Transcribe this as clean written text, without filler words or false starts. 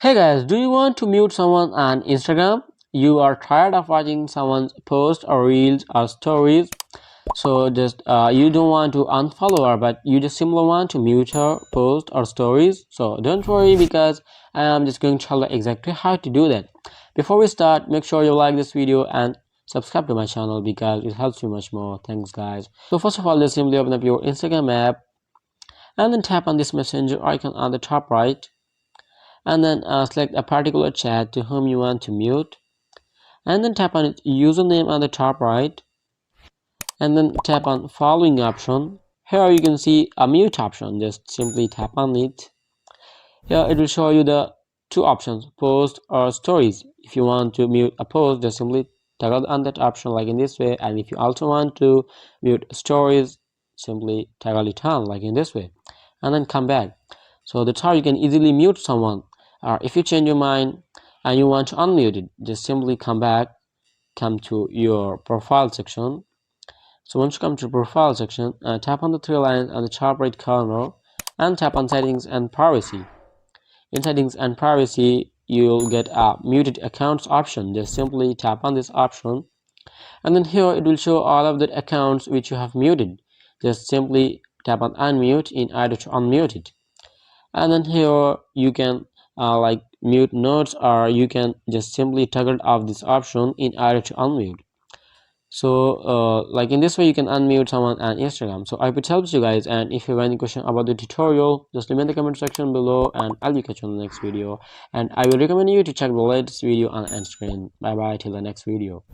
Hey guys, do you want to mute someone on Instagram? You are tired of watching someone's posts or reels or stories, so just you don't want to unfollow her, but you just simply want to mute her post or stories. So don't worry, because I am just going to tell you exactly how to do that. Before we start, make sure you like this video and subscribe to my channel because it helps me much more. Thanks guys. So first of all, just simply open up your Instagram app and then tap on this messenger icon on the top right, and then select a particular chat to whom you want to mute, and then tap on its username on the top right, and then tap on following option. Here you can see a mute option, just simply tap on it. Here it will show you the two options, post or stories. If you want to mute a post, just simply toggle on that option like in this way, and if you also want to mute stories, simply toggle it on like in this way, and then come back. So that's how you can easily mute someone. Or if you change your mind and you want to unmute it, just simply come to your profile section. So once you come to profile section, tap on the three lines on the top right corner and tap on settings and privacy. In settings and privacy, you'll get a muted accounts option. Just simply tap on this option, and then here it will show all of the accounts which you have muted. Just simply tap on unmute in order to unmute it, and then here you can like mute notes, or you can just simply toggle off this option in order to unmute. So like in this way you can unmute someone on Instagram. So I hope it helps you guys, and if you have any question about the tutorial, just leave in the comment section below and I'll be catching you on the next video. And I will recommend you to check the latest video on Instagram. Bye bye till the next video.